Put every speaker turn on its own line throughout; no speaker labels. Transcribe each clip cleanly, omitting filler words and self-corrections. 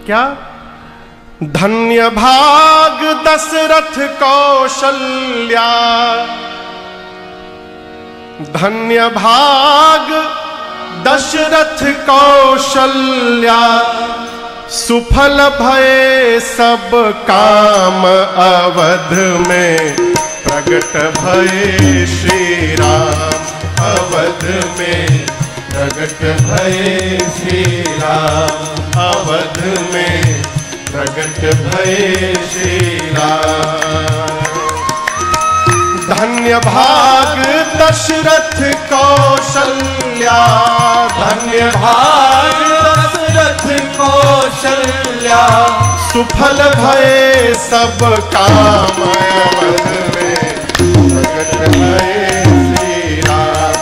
क्या? धन्य भाग दशरथ कौशल्या, धन्य भाग दशरथ कौशल्या, सुफल भये सब काम अवध में, प्रगट भये श्री राम अवध में, प्रगट भये श्री राम अवध में, प्रगट भये श्री राम। धन्य भाग दशरथ कौशल्या, धन्य भाग दशरथ कौशल्या, सुफल भये सब काम अवध में, प्रगट भये श्री राम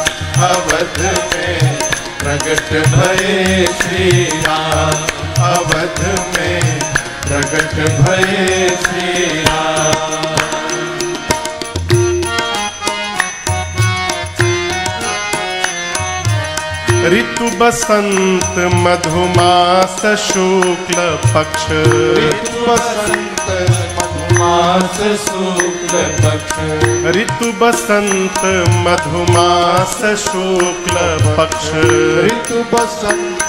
अवध में, प्रगट भये श्री राम अवध में, प्रगट भये श्री राम। ऋतु बसंत मधुमास शुक्ल पक्ष, ऋतु बसंत मधुमास शुक्ल पक्ष, ऋतु बसंत मधुमास शुक्ल पक्ष, ऋतु बसंत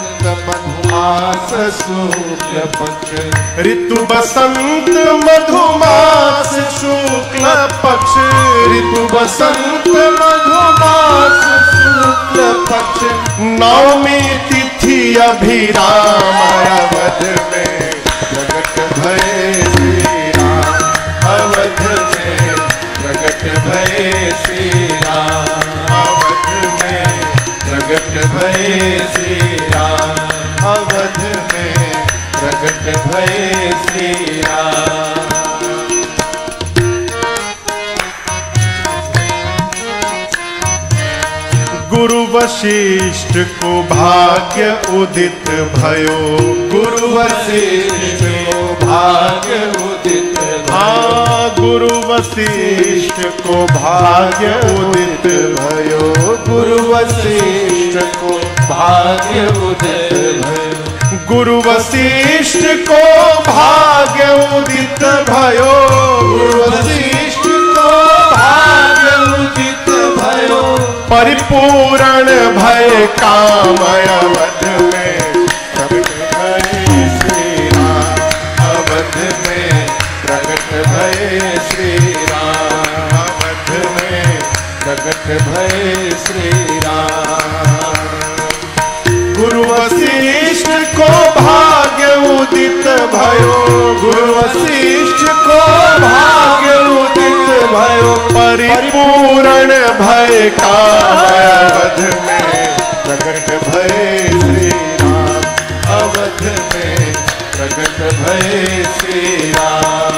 मधुमास शुक्ल पक्ष, ऋतु बसंत मधुमास शुक्ल पक्ष, ऋतु बसंत मधुमास शुक्ल पक्ष, नवमी तिथि अभिराम अवध में, प्रगट भये श्री राम अवध में, प्रगट भये श्री राम अवध में, प्रगट भये श्री राम अवध में, प्रगट भये श्री राम। गुरु वशिष्ठ को भाग्य उदित भयो, गुरु वशिष्ठ को भाग्य उदित भयो, गुरु वशिष्ठ को भाग्य उदित भयो, गुरु वशिष्ठ को भाग्य उदित भयो, गुरु वशिष्ठ को भाग्य उदित भयो, गुरु वशिष्ठ को भाग्य उदित भयो, परिपूर्ण भय काम अवध में, प्रगट भये श्री राम अवध में, प्रगट भये श्री राम अवध में, प्रगट भये श्री राम। गुरु वशिष्ठ को भाग्य उदित भयो, गुरु वशिष्ठ को भाग्य उदित भयो, परिपूर्ण भय काम अवध में, प्रगट भये श्री राम अवध में, प्रगट भये श्री राम।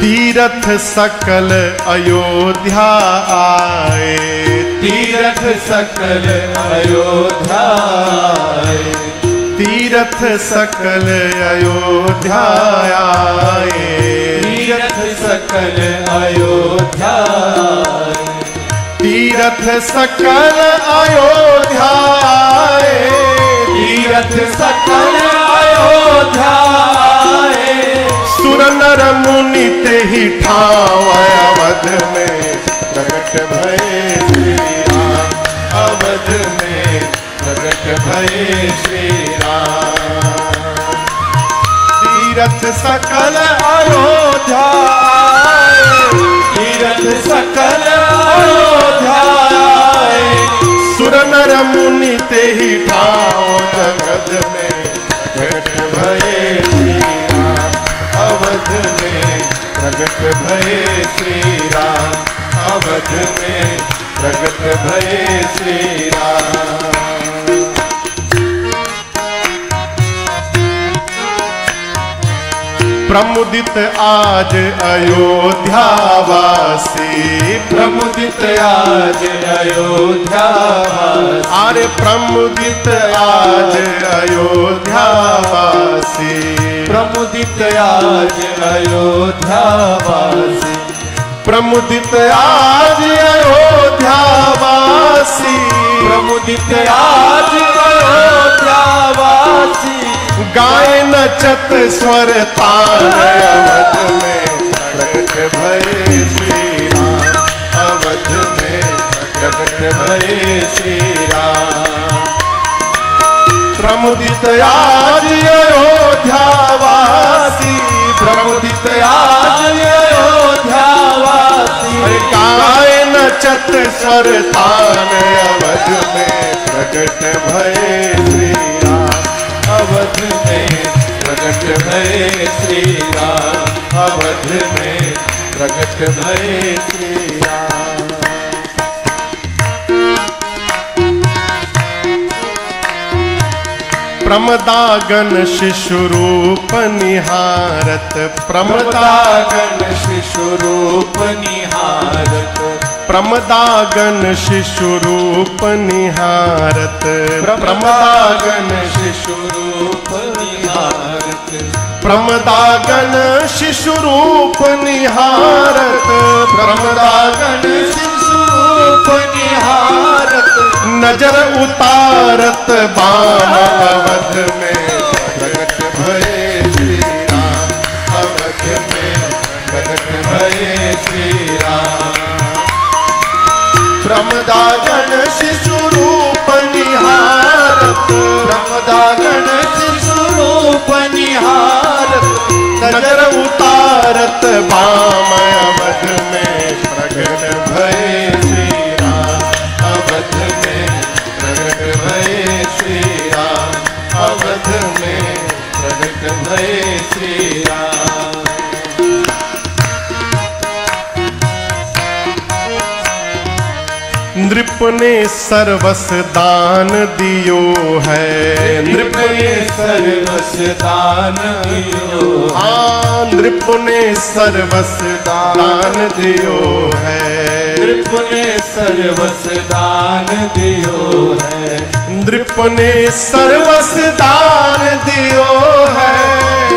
तीरथ सकल अयोध्या आए, तीरथ सकल अयोध्या आए, तीरथ सकल अयोध्या आए, तीरथ सकल अयोध्या आए, तीरथ सकल अयोध्या आए, तीरथ सकल अयोध्या आए, सुर नर मुनि तेहि ठाव अवध में, प्रगट भये श्री राम अवध में, प्रगट भये श्री राम। तीरथ सकल अयोध्या आए, तीरथ सकल अयोध्या आए, सुर नर मुनि तेहि ठाव जगत में, प्रगट भये श्री राम अवध में, प्रगट भये श्री राम अवध में, प्रगट भये श्री राम। प्रमुदित आज अयोध्या वासी, प्रमुदित आज अयोध्या वासी, अरे प्रमुदित आज अयोध्या वासी, प्रमुदित आज अयोध्या वासी, प्रमुदित आज अयोध्या वासी,
प्रमुदित आज अयोध्यावासी।
गाए नचत स्वर तान अवध में प्रकट भये श्री राम। अवध में प्रकट भये श्री राम। प्रमुदित आज अयोध्यावासी। प्रमुदित आज अयोध्यावासी। गाए नचत स्वर तान अवध में प्रकट भये श्री राम।
अवध में प्रकट भये श्री राम। अवध में प्रकट भये श्री राम।
प्रमदागन शिशु रूप निहारत।
प्रमदागन शिशु रूप निहारत।
प्रमदागन शिशु रूप निहारत।
प्रमदागन शिशु रूप निहारत।
प्रमदागन शिशु रूप निहारत।
प्रमदागन शिशु रूप निहारत।
नजर उतारत बाम अवध में प्रकट भये श्री राम। अवध में प्रकट भये श्री राम। प्रमदागन शिशु रूप निहारत।
प्रमदागन शिशु रूप निहारत।
नजर उतारत बाम अवध में प्रकट भये श्री राम। अवध में प्रकट भये श्री राम। अवध में प्रकट भये श्री राम। नृप ने सर्वस दान दियो है।
नृप ने सर्वस दान दियो।
हाँ, नृप ने सर्वस दान दियो है।
नृप ने सर्वस दान दियो है।
नृप ने सर्वस दान दियो है।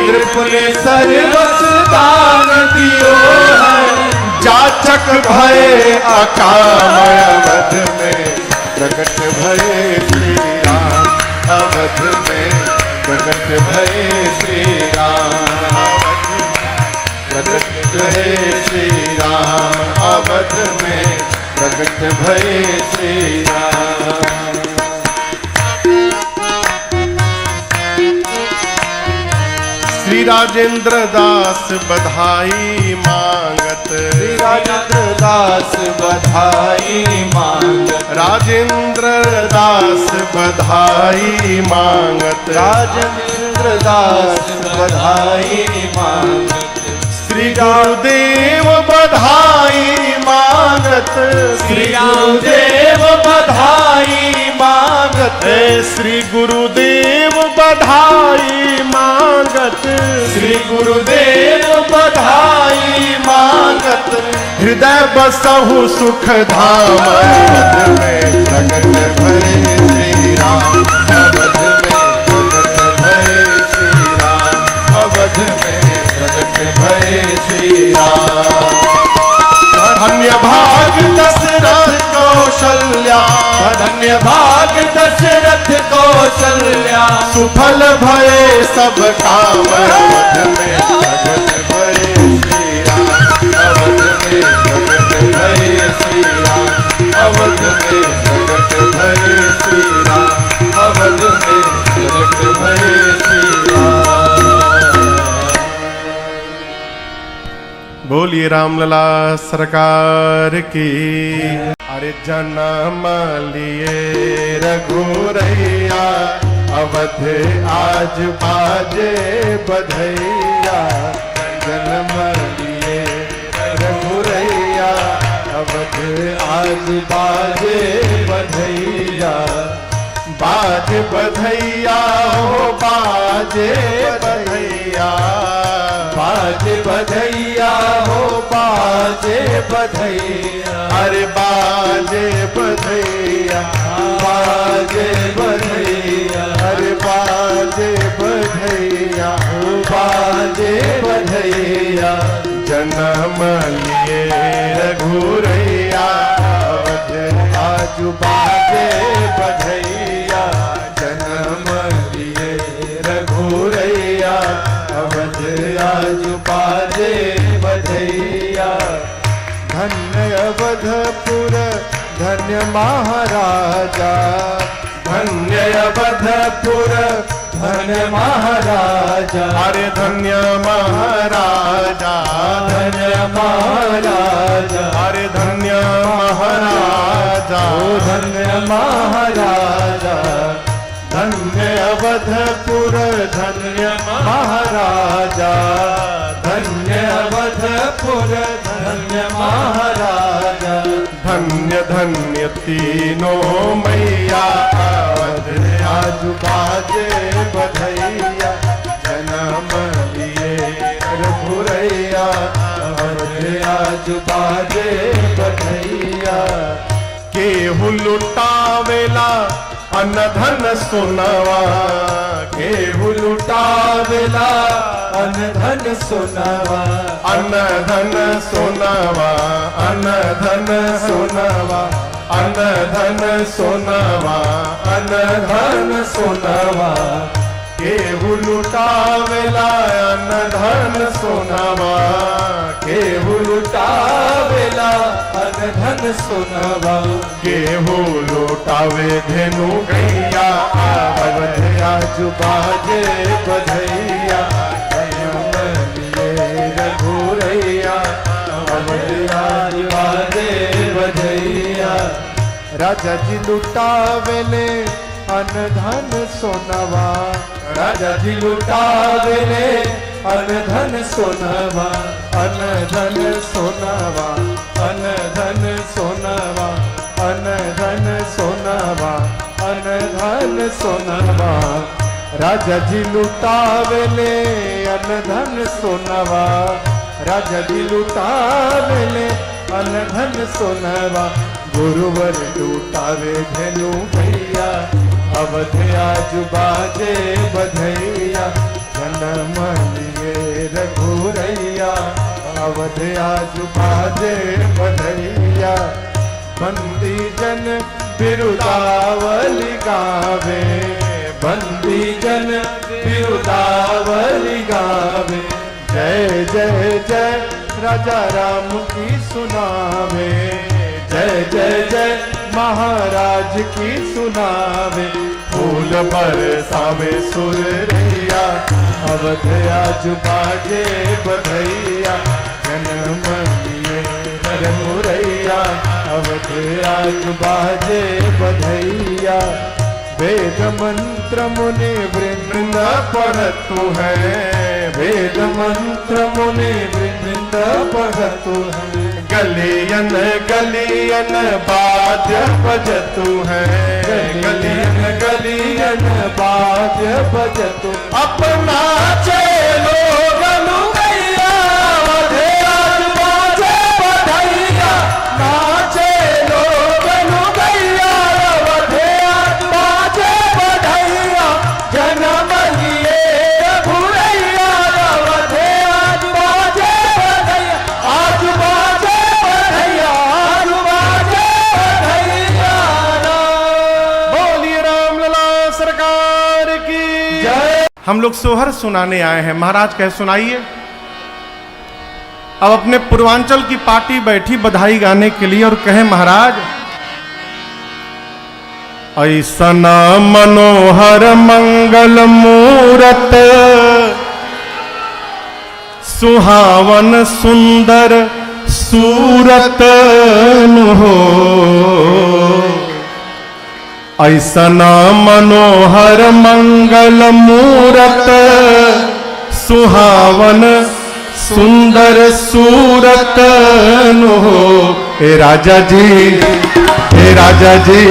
नृप ने सर्वस दान दियो है।
जाचक भये अकाम अवध में प्रकट भये श्री राम। अवध में प्रकट भये श्री राम। प्रकट भये श्री राम। अवध में प्रकट भये श्री राम। श्री राजेंद्र दास बधाई मांगत।
श्री राजेंद्र दास बधाई मांगत।
राजेंद्र दास बधाई मांगत।
राजेंद्र दास बधाई मांगत।
श्री गुरुदेव बधाई मांगत।
श्री गुरुदेव बधाई मांगत।
श्री गुरुदेव बधाई मांगत।
श्री गुरुदेव बधाई मांगत।
हृदय बसहु सुख धाम अवध में प्रकट भये श्री राम। अवध में प्रकट भये श्री राम। अवध में प्रकट भये श्री राम। धन्य भाग दशरथ कौशल्या।
धन्य भाग दशरथ कौशल्या।
सुफल भये सब काम अवध में प्रकट भये श्री राम। अवध में प्रकट भये श्री राम। अवध में प्रकट भये श्री राम। अवध में प्रकट भये श्री राम। बोलिए रामलला सरकार की। अरे जन्म लिए रघुरैया। अवध आज बाजे बधैया। जन्म लिए रघुरैया। अवध आज बाजे बधैया। बाज बधैया हो बाजे बधैया। बाज बधैया हो बाजे बधैया। अरे बाजे बधैया। बाजे बधैया। अरे बाजे बधैया हो बाजे बधैया। जन्म लिए रघुरैया। अवध आज बाजे अवधपुर धन्य महाराजा,
धन्य अवधपुर धन्य महाराजा,
अरे धन्य महाराजा,
धन्य महाराजा,
अरे धन्य महाराजा,
ओ धन्य महाराजा,
धन्य अवधपुर धन्य महाराजा,
धन्य अवधपुर धन्य महाराजा,
धन्य धन्य तीनों मैया अवध आज बाजे बधैया, जन्म लिए रघुरैया अवध आज बाजे बधैया। केहू लुटावेला अनधन सोनवा, केहू लुटावेला
अनधन सोनवा,
अनधन सोनवा, अनधन सोनवा, अनधन सोनवा, अनधन
सोनवा,
केहू लुटावेला अनधन सोनवा, केहू
लुटावेला अनधन सोनवा,
केहू लुटावे धेनु गैया अवध आज बाजे बधैया,
जन्म लिए रघुरैया अवध आज बाजे बधैया।
राजा जी लुटावेले अनधन सोनवा,
राजा जी लुटावेले अनधन सोनवा,
अनधन सोनवा, अनधन सोनवा, अनधन सोनवा, अनधन सोनवा। राजा जी लुटावेले अनधन सोनवा, राजा जी लुटावेले अनधन सोनवा, गुरुवर लुटावे धेनु भैया अवध आज बाजे बधैया, जन्म लिए रघुरैया अवध आज बाजे बधैया। बंदी जन बिरुदावली गावे,
बंदी जन बिरुदावली गावे,
जय जय जय राजा राम की सुनावे, जय जय जय महाराज की सुनावे। फूल बरसावे सुरैया अवध आज बाजे बधैया, जन्म लिए रघुरैया अवध आज बाजे बधैया। वेद मंत्र मुनि वृंद पढ़तु है, वेद मंत्र मुनि वृंद पढ़तु है, गलियन गलियन वाद्य बजतु है, गलियन गलियन वाद्य बजतु। अपना चलो गनु गैया अवध आज बाजे बधैया, नाचे लोग गनु गैया अवध आज बाजे बधैया, जन्म लिए रघुरैया अवध आज बाजे बधैया, आज बाजे बधैया, आज बाजे बधैया। बोलिए रामलला सरकार की जय। हम लोग सोहर सुनाने आए हैं, महाराज कहे सुनाइए। अब अपने पूर्वांचल की पार्टी बैठी बधाई गाने के लिए और कहे महाराज ऐसना मनोहर मंगल मूरत, सुहावन सुंदर सूरत हो, ऐसना मनोहर मंगल मूरत, सुहावन सुंदर सूरत हो। हे राजा जी, हे राजा जी,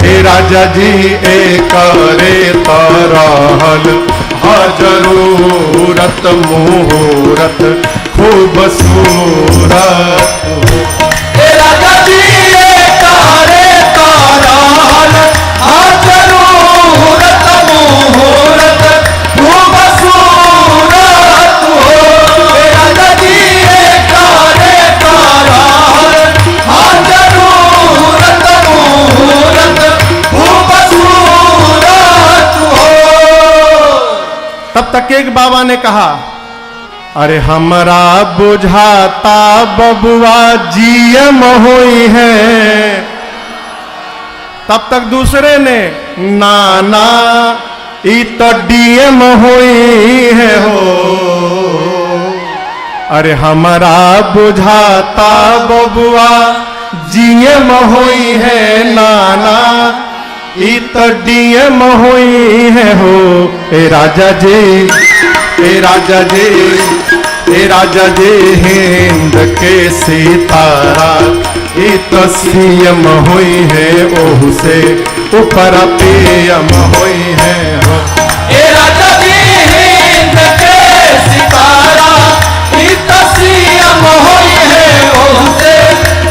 हे राजा जी एक रे तरहल जरूरत मुहूर्त खूबसूरत हो।
हे राजा जी एक रे तरहल जरूरत मुहूर्त खूबसूरत हो। हे राजा जी एक रे तरहल जरूरत मुहूर्त खूबसूरत हो।
तब तक एक बाबा ने कहा अरे हमरा बुझाता बबुआ जीएम होई है। तब तक दूसरे ने ना ई तो डीएम होई है हो। अरे हमरा बुझाता बबुआ जीएम होई है, नाना ई तो डीएम होई है हो। ए राजा जी, ए राजा जी, ए राजा जी हिंद के सितारा ई तो सीएम हुई है, ओहू से ऊपर पीएम हुई है हो।
ए राजा जी हिंद के सितारा ई तो सीएम हुई है, ओहू से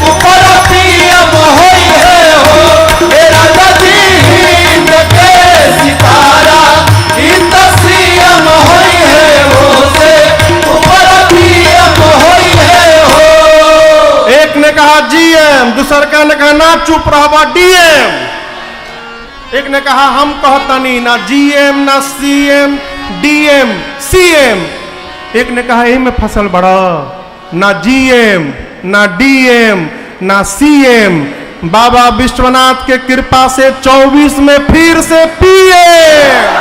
ऊपर पीएम हुई है हो। ए राजा जी हिंद के सितारा ई तो सीएम हुई है, ओहू से ऊपर पीएम हुई है हो।
एक ने कहा जीएम, दूसर का ने कहा ना चुप रहा डीएम। एक ने कहा हम कहतनी ना जीएम ना सीएम डीएम सीएम। एक ने कहा यही में फसल बड़ा, ना जीएम ना डीएम ना सीएम। बाबा विश्वनाथ के कृपा से 24 में फिर से पीएम।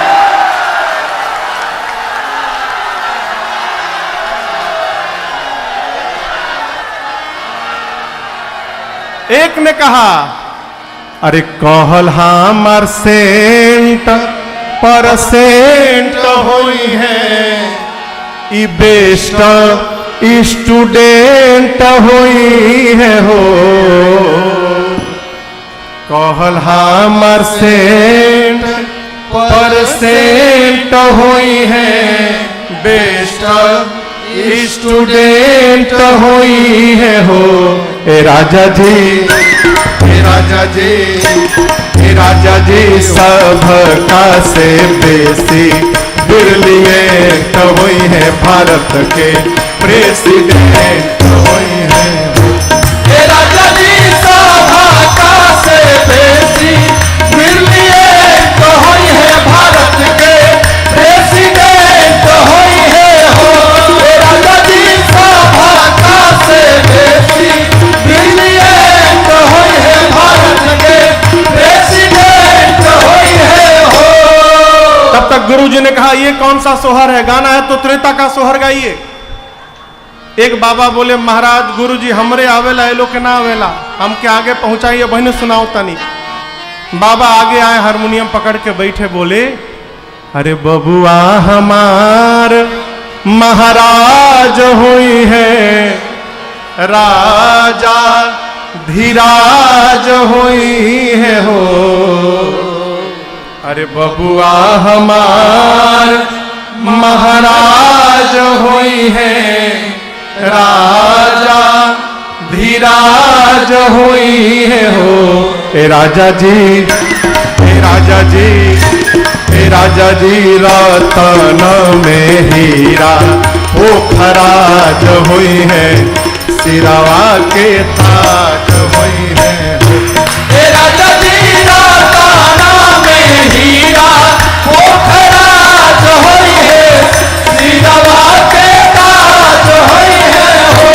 एक ने कहा अरे कहल हमर सेंट परसेंट होई है, ई बेस्ट स्टूडेंट होई है हो। कहल हमर सेंट परसेंट होई है, बेस्ट स्टूडेंट होई है हो। ए राजा जी, ए राजा जी, ए राजा जी सब का से बेसी ब्रिलियंट हुई है, भारत के प्रेसिडेंट हुई है।
ए राजा जी सब का से बेसी ब्रिलियंट हुई है, भारत के प्रेसिडेंट हुई है हो। ए राजा जी सब का से बेसी ब्रिलियंट हुई है, भारत के प्रेसिडेंट हुई है हो।
तब तक गुरुजी ने कहा ये कौन सा सोहर है, गाना है तो त्रेता का सोहर गाइए। एक बाबा बोले महाराज गुरुजी हमरे आवेला ये लोग के ना आवेला, हम के आगे पहुंचाइए बहने सुनाओ तनी। बाबा आगे आए, हारमोनियम पकड़ के बैठे, बोले अरे बबुआ हमार महाराज हुई है, राजा धीराज हुई है हो। अरे बबुआ हमार महाराज हुई है, राजा धीराज हुई है हो। ए राजा जी, ए राजा जी, ए राजा जी रतन में हीरा वो खराज हुई है, सिरावा के ताज हुई है।
ए राजा जी रतन में हीरा वो खराज हुई है, सिरावा के ताज हुई है हो।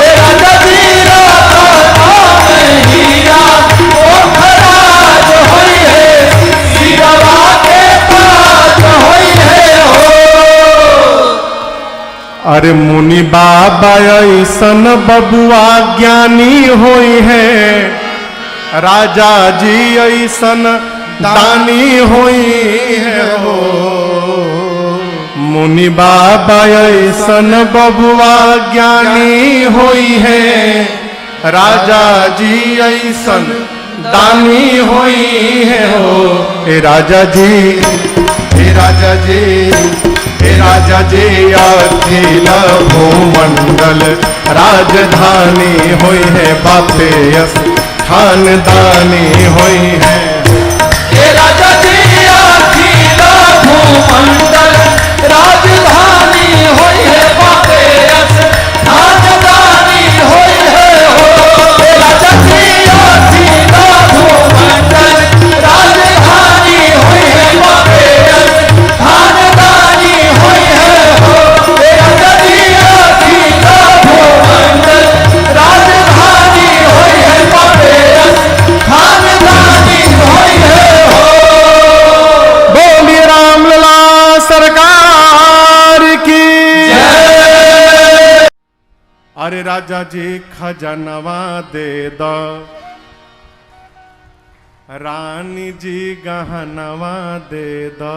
ए राजा जी रतन में हीरा वो खराज हुई है, सिरावा के ताज हुई है हो।
अरे मुनि बाबा ऐसन बबुआ ज्ञानी होई है, राजा जी ऐसन दानी होई है हो। मुनि बाबा ऐसन बबुआ ज्ञानी होई है, राजा जी ऐसन दानी होई है हो। ए राजा जी, ए राजा जी, ए राजा जी अखिल भूमंडल राजधानी होई है, बापे खानदानी होई है।
ए राजा जी अखिल भूमंडल राजधानी होई है, बापे खानदानी होई है हो। ए राजा जी अखिल भूमंडल राजधानी होई है, बापे खानदानी होई है हो। ए राजा जी
राजा जी खजनवा दे दो, रानी जी गहनवा दे दो,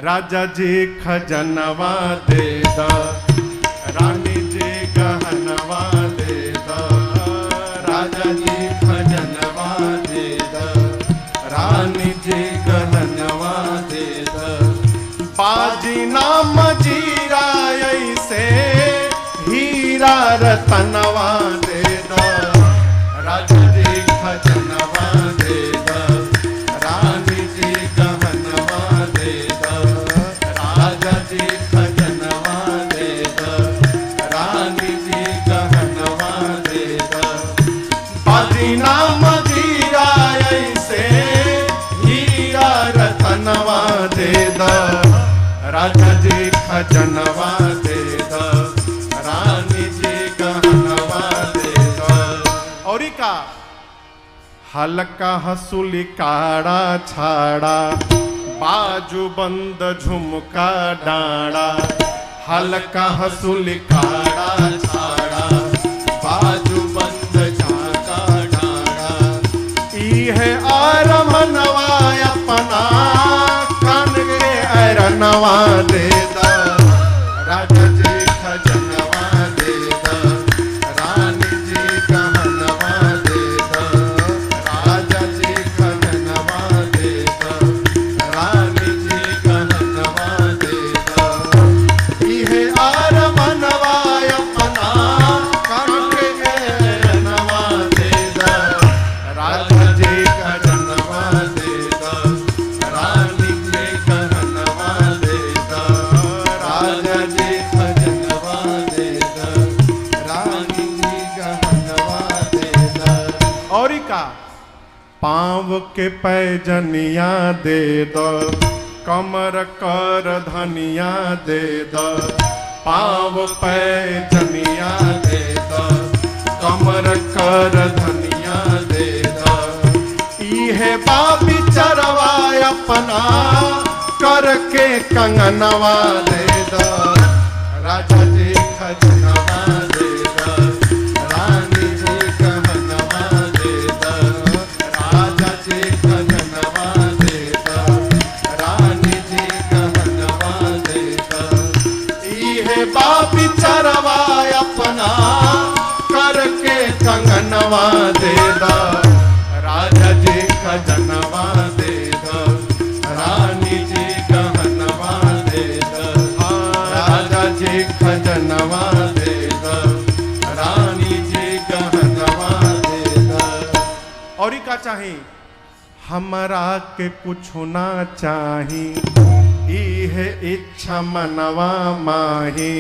राजा जी खजनवा दे दो, रानी जी गहनवा दे दो, राजा जी खजनवा दे दो, रानी जी गहनवा दे दो। बाजी नाम जीरा ऐसे हीरा रतनवा दे दो, राजा जी खजनवा दे दो, रानी जी गहनवा दे दो, राजा जी खजनवा दे दो, रानी जी गहनवा दे दो। बाजी नाम जीरा ऐसे हीरा रतनवा दे दो, राजा जी खजनवा दे दो, रानी जी गहनवा दे दो। और का हल्का हसूली काड़ा छाड़ा, बाजू बंद झुमका डाड़ा, हल्का हसूली काड़ा छाड़ा, बाजू बंद झाका डाड़ा। ई है आरमनवा अपना कान के अरनवा दे दो, राजा जी खजनवा दे दो, रानी जी गहनवा दे दो, राजा जी खजनवा दे दो, रानी जी गहनवा दे दो। इहे आरमनवा अपना कान के अरनवा दे दो, राजा जी खजनवा दे दो, रानी जी गहनवा दे दो, राजा जी खजनवा दे दो, रानी जी गहनवा दे दो। और का पाँव के पैजनिया दे दो, कमर कर धनिया दे दो, पाँव पैजनिया दे दो, कमर कर धनिया दे दो। इहे बाबी चरवा अपना करके कंगनवा दे दो, राजा जी खजनवा दे दो, रानी जी गहनवा दे दो, राजा जी खजनवा दे दो, रानी जी गहनवा दे दो। इहे बाबी चरवा अपना करके कंगनवा दे दो, राजा जी खजनवा दे दो, रानी जी गहनवा दे दो, राजा जी खजनवा दे दो, रानी जी गहनवा दे दो। और का चाही हमरा के कुछ ना चाही, इहे इच्छा मनवा माही,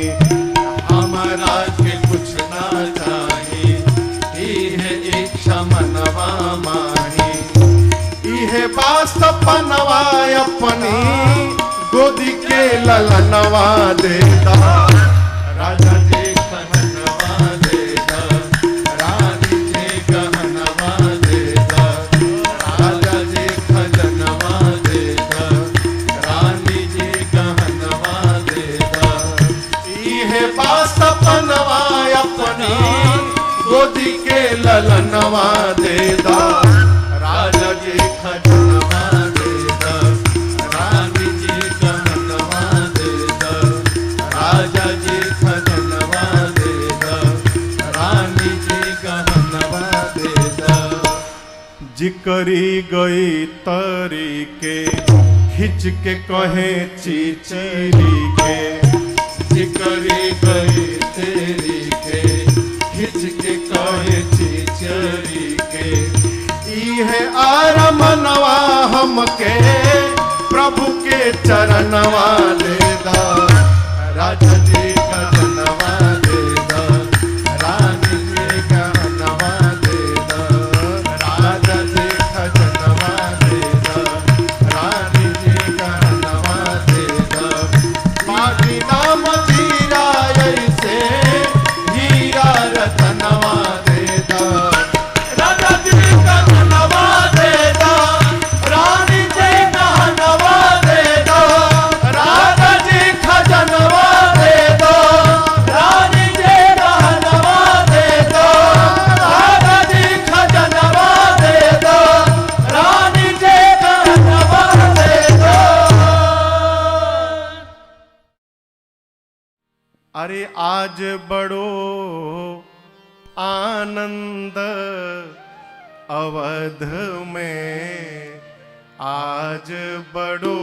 हमरा के कुछ ना चाही, इहे इच्छा मनवा माही। इहे बास पनवा अपनी गोदी के ललनवा दे दो, राजा जी खजनवा दे दो, रानी जी गहनवा दे दो, राजा जी खजनवा दे दो, रानी जी गहनवा दे दो। इहे बास पनवा अपनी गोदी के ललनवा दे दो, राजा जी खजनवा दे दो, रानी जी गहनवा दे दो, राजा जी खजनवा दे दो, रानी जी गहनवा दे दो। जिकरी गई तरी के खिंच के कहे चिचिरी के, जिकरी गई तेरी के खिंच के कहे चिचरी के। इहे आरमनवा हमके प्रभु के चरणवा दे दो, राजा जी खजनवा दे दो, रानी जी गहनवा दे दो, राजा जी खजनवा दे दो, रानी जी गहनवा दे दो। बाजी नाम जीरा ऐसे हीरा रतनवा दे दो, राजा जी गहनवा दे दो, रानी जी गहनवा दे दो, राजा जी खजनवा दे अरे आज बड़ो आनंद अवध में, आज बड़ो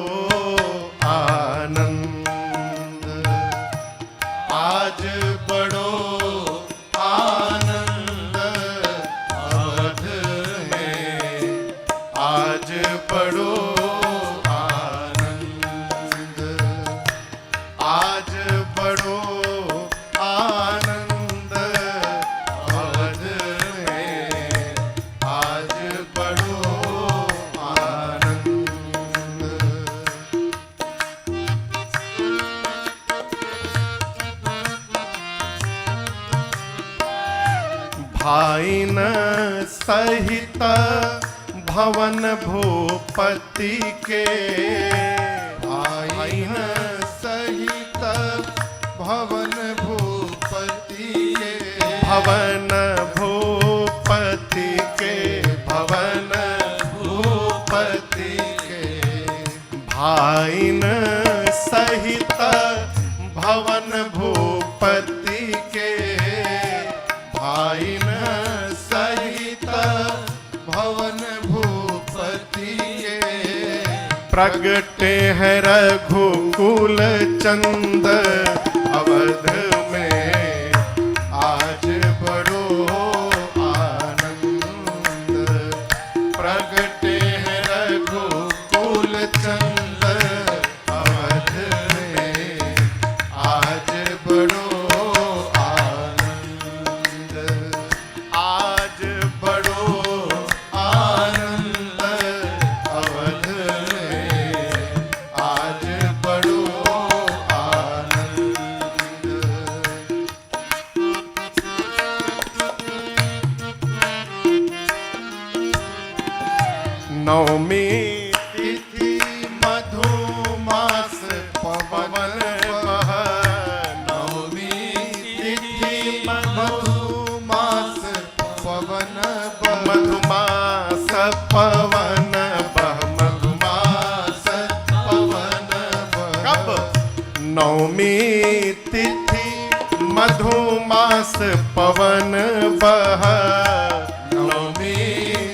आनंद, आज बड़ो आनंद अवध में, आज बड़ो आनंद, आज बड़ो आनंद अवध में, आज बड़ो आनंद। भाई न सहित भवन भूपति के, भाई न सहित भवन भूपति के, भवन भूपति के, भवन भूपति के, भाई न सहित भवन भूपति के, भाई न सहित भवन भूपति के, प्रगटे है रघुकुल चंद अवध में, आज बड़ो आनंद, प्रगटे है रघुकुल चंद अवध में, आज बड़ो आज बड़ो आनंद अवध में, आज बड़ो आनंद। नवमी तिथि मधुमास पवन बह, नवमी तिथि मधुमास पवन बह, मधुमास पवन बह, मधुमास पवन बह। कब? नवमी तिथि मधुमास पवन बह, नवमी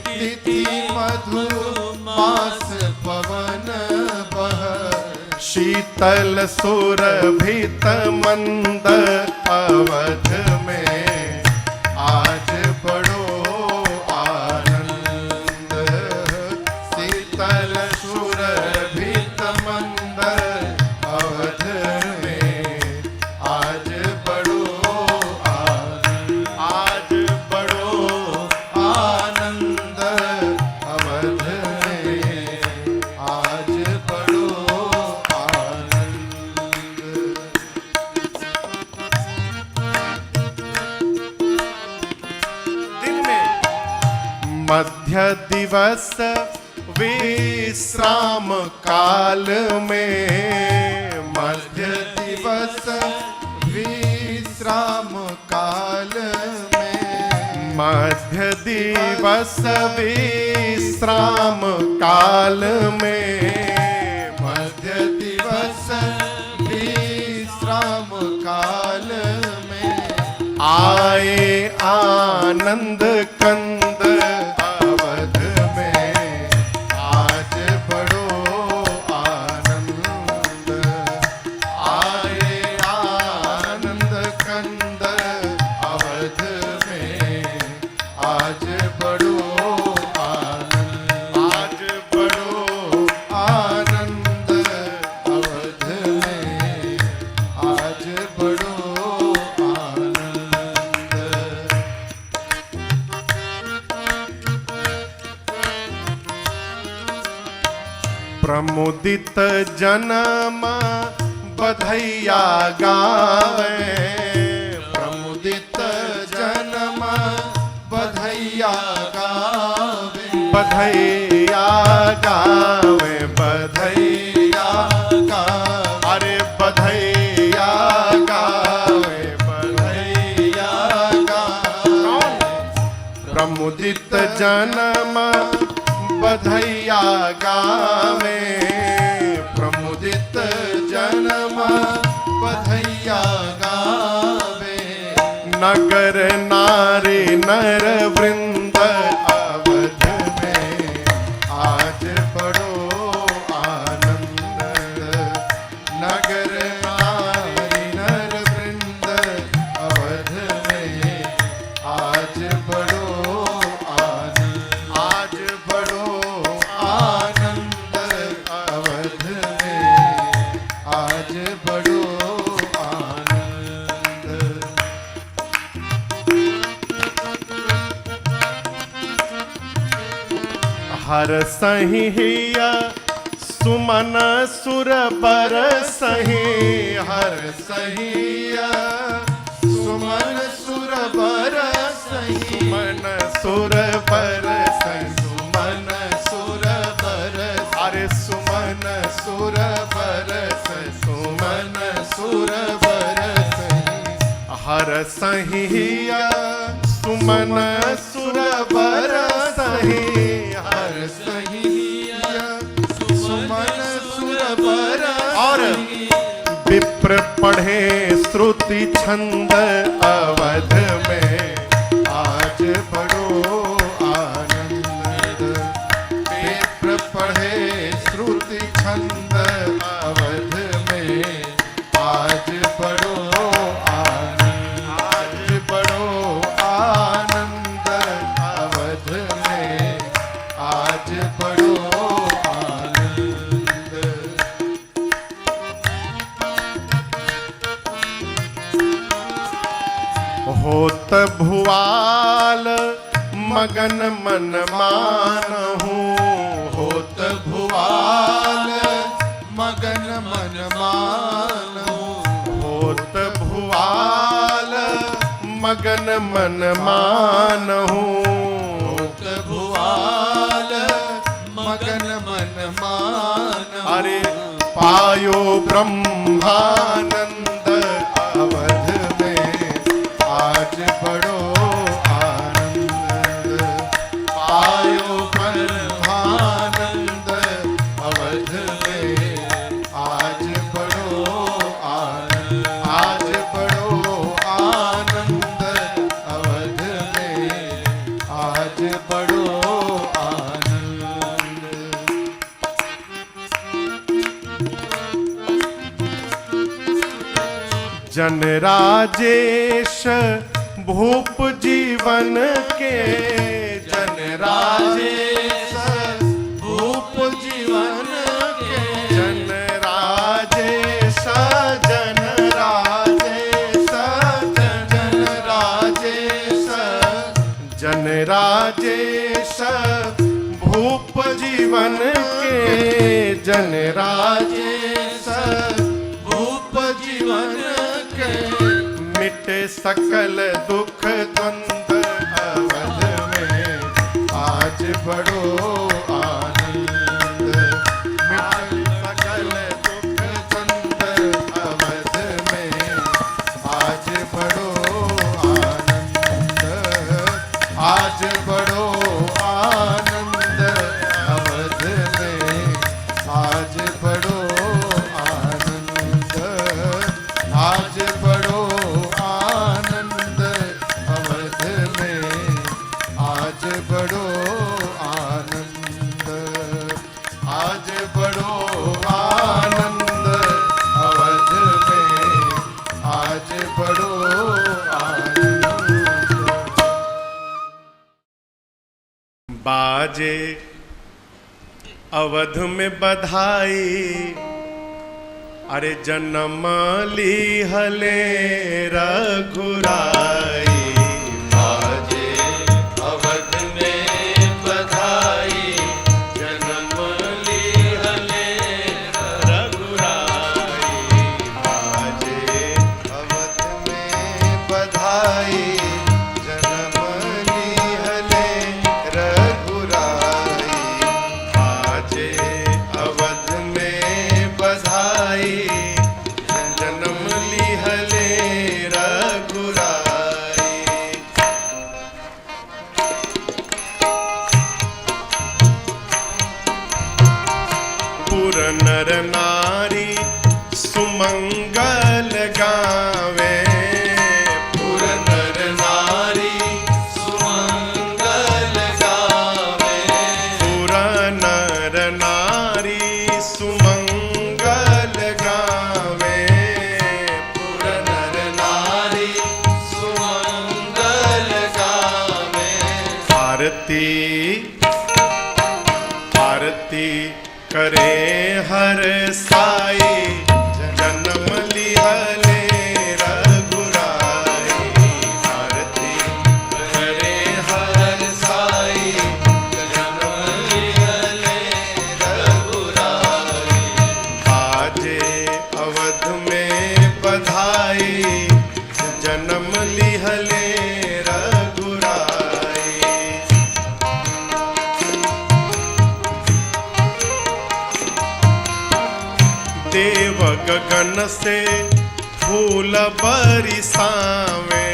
तिथि मधुमास पवन बह, शीतल सुरभित मंद अवध में, आज बड़ो आनंद, शीतल सुरभित मंद अवध में, आज बड़ो आनंद, आज बड़ो आनंद अवध में, आज बड़ो आनंद। दिन में मध्य दिवस विश्राम काल में, मध्य दिवस विश्राम काल में, मध्य दिवस विश्राम काल में, मध्य दिवस विश्राम काल में, आए आनंद कंद अवध में, आज बड़ो आनंद, आए आनंद कंद अवध में, आज बड़ो आनंद, आज बड़ो आनंद अवध में, आज बड़ो आनंद। प्रमुदित जन्म बधैया गावे, प्रमुदित जन्म बधैया गावे, बधैया गावे, बधैया गावे, अरे बधैया गावे, बधैया गावे, प्रमुदित जन्म बधैया गावे, प्रमुदित जन्म बधैया गावे। नगर नारी नर वृंद अवध में आज बड़ो आनंद। नगर नारी नर वृंद अवध में आज बड़ो आनंद। आज बड़ो आनंद अवध में आज बड़ो आनंद। हर सहिया सुमन सुर बर सही। हर सहिया सुमन सुर बर सही। सुमन सुर बर सही। सुमन सुर बर अरे सुमन सुर बर सही। सुमन सुर बर सही। हर सहिया सुमन सुर बर सही। हर सहिया सुमन सुर बर और विप्र पढ़े श्रुति छंद अवध में आज बड़ो आनंद। विप्र पढ़े श्रुति छंद अवध में आज बड़ो आनंद। आज बड़ो आनंद अवध में आज बड़ो आनंद। होत भुआल मगन मन मानहूँ। होत भुआल मगन मन मानहूँ। होत भुआल मगन मन मानहूँ। होत भुआल मगन मन मानहूँ। अरे पायो ब्रह्मानंद अवध में आज बड़ो आनंद। पायो ब्रह्मानंद अवध में आज बड़ो आनंद। आज बड़ो आनंद अवध में आज बड़ो आनंद। जन राजेश भूप जीवन के। जन राजेश भूप जीवन के। जन राजेश जन राजेश जन राजेश जन राजेश भूप जीवन के। जन राजेश भूप जीवन के। मिटे सकल दुख द्वंद अवध में आज बड़ो आनंद। मिटे सकल दुख द्वंद अवध में आज बड़ो आनंद। आज बड़ो आनंद अवध में आज बड़ो आनंद। आज बड़ो आनंद अवध में आज बड़ो आनंद। आज बड़ो आनंद अवध में आज बड़ो आनंद। बाजे अवध में बधाई। अरे जन्म ली हले रघुराई। बाजे अवध में बधाई। जन्म ली हले रघुराई। बाजे अवध में बधाई। जन्म ली हले रघुराई। बाजे अवध में बधाई। जन्म ली हले रघुराई। पुर नर नारी सुमंगल गावे। पुर नर आरती करे हर साई जन्म लिहले रघुराई। आरती करे हर साई जन्म लिहले रघुराई। बाजे अवध में बधाई जन्म लिहले रघुराई। देव गगन से फूल बरसावे।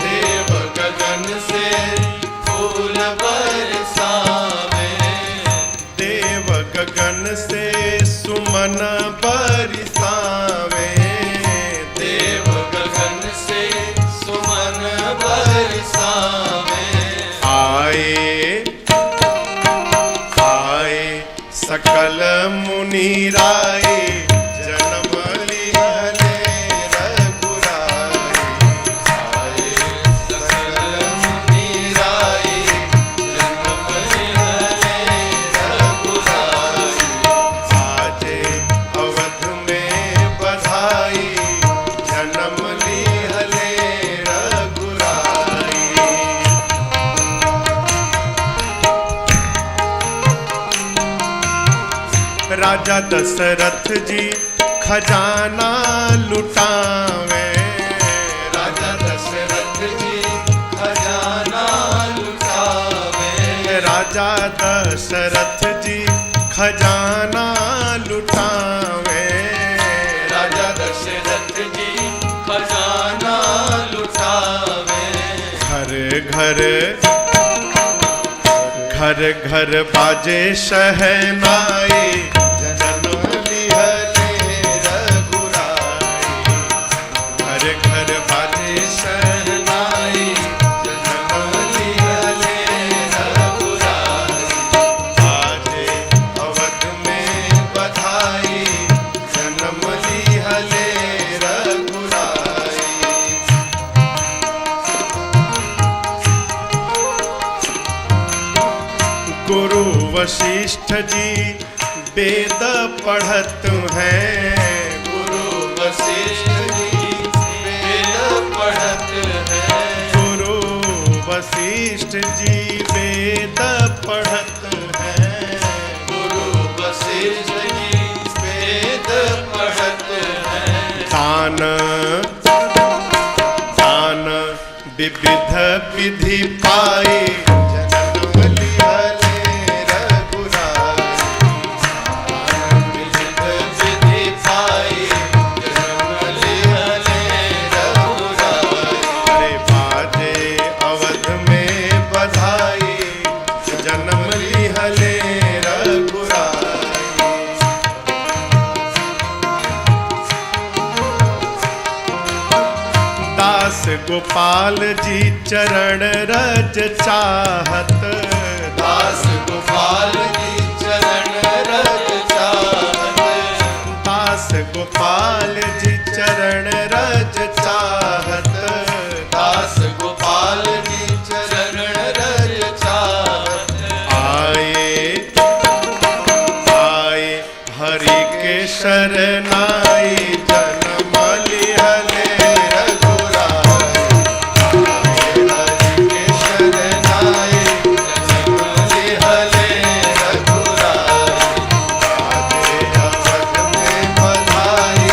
देव गगन से फूल बरसावे।
देव गगन से सुमन बरसावे।
देव गगन से सुमन बरसावे।
आए आए सकल मुनि राय जन्म लिहले रघुराई।
आए सकल मुनि राय जन्म लिहले रघुराई।
बाजे अवध में बधाई जन्म लिहले रघुराई। राजा दशरथ जी खजाना लुटावे।
राजा दशरथ जी खजाना लुटावे।
राजा दशरथ जी खजाना लुटावे।
राजा दशरथ जी खजाना लुटावे।
घर घर बाजे शहनाई जन्म लिहले रघुराई। घर घर बाजे शहनाई जन्म लिहले रघुराई। बाजे अवध में बधाई जन्म लिहले रघुराई। गुरु वशिष्ठ जी वेद पढ़त हैं।
गुरु वशिष्ठ जी वेद पढ़त हैं।
गुरु वशिष्ठ जी वेद पढ़त हैं।
गुरु वशिष्ठ जी वेद पढ़त हैं।
तान तान विविध विधि पाए जन्म लिहले रघुराई।
विविध विधि पाई जन्म लिहले रघुराई।
अरे बाजे अवध में बधाई जन्म लिहले रघुराई। दास गोपाल जी चरण रज चाहत।
दास गोपाल जी चरण रज चाहत।
दास गोपाल जी चरण रज चाहत।
दास गोपाल जी चरण रज चाहत।
आए आए हरि के शरणाई जन्म लिहले रघुराई। आए हरि के शरणाई
जन्म लिहले रघुराई।
बाजे अवध में बधाई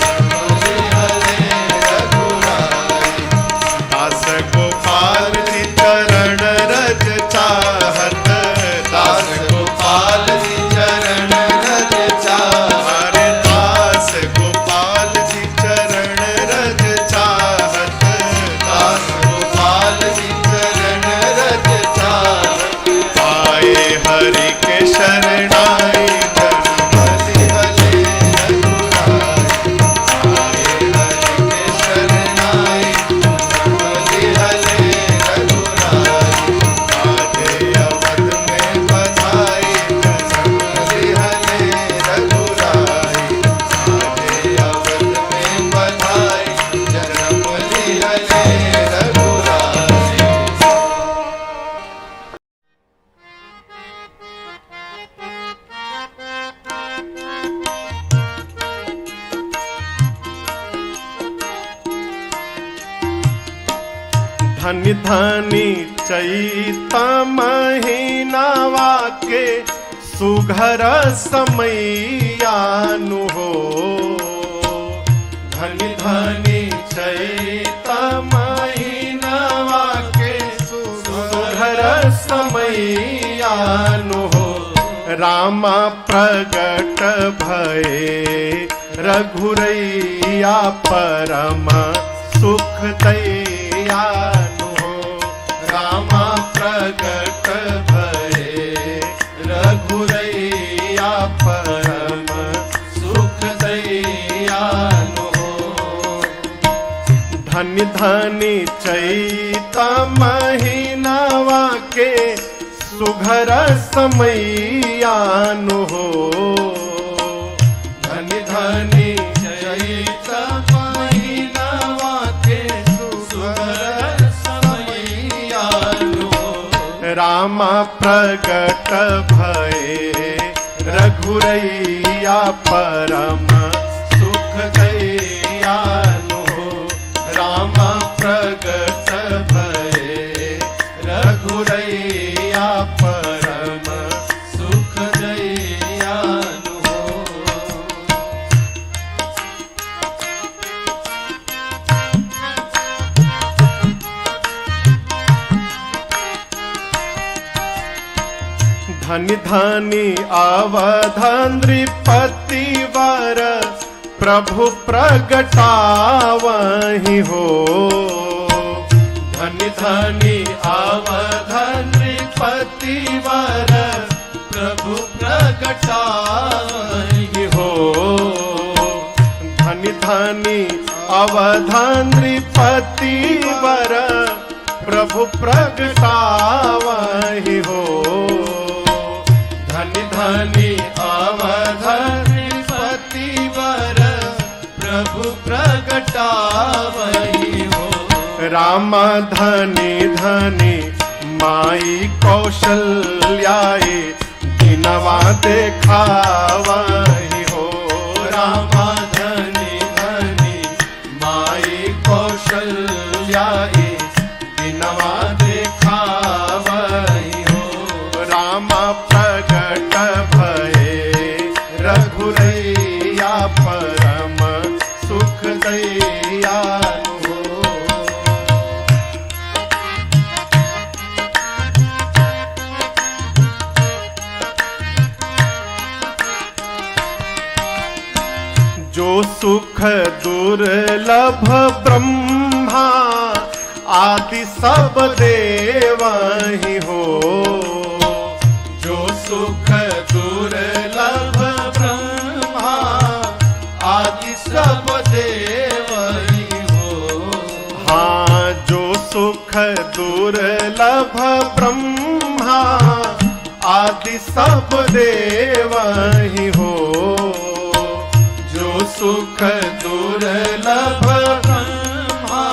जन्म लिहले रघुराई।
दास गोपाल जी चरण रज चाहत।
दास गोपाल जी चरण रज चाहत।
हरे दास धन्य धनी चैत महीनावा के सुघर समैयानु हो। धन्य धनी चैत महीनावा के सुघर समैयानु हो। रामा प्रगट भये रघुरैया परम सुख दैयानु हो। रामा प्रगट भये रघुरैया परम सुख दैयानु हो। धन्य धनी चैत महीनावा के सुघर समैयानु हो। धन्य धनी चैत महीनावा के सुघर समैयानु हो। रामा प्रगट भये रघुरैया परम सुख दैयानु हो। रामा प्रगट भये रघुरैया परम सुख दैयानु हो। धन्य धनी अवध नृपति वर प्रभु प्रगटावहि हो। धन्य धनी अवध नृपति वर प्रभु प्रगटावहि हो। धन्य धनी अवध नृपति वर प्रभु प्रगटावहि हो। धन्य धनी अवध नृपति वर प्रभु प्रगटावहि हो। रामा धनी धनी माई कौशल्याए दिनवा देखावहि हो। रामा धनी धनी माई कौशल्याए दिनवा देखावहि हो। रामा प्रगट भये रघुरैया परम सुख दैयानु हो। जो सुख दुर्लभ ब्रह्मा आदि सब देवहि हो। जो सुख दुर्लभ ब्रह्मा आदि सब देवहि हो। हाँ जो सुख दुर्लभ ब्रह्मा आदि सब देवहि हो। जो सुख दुर्लभ ब्रह्मा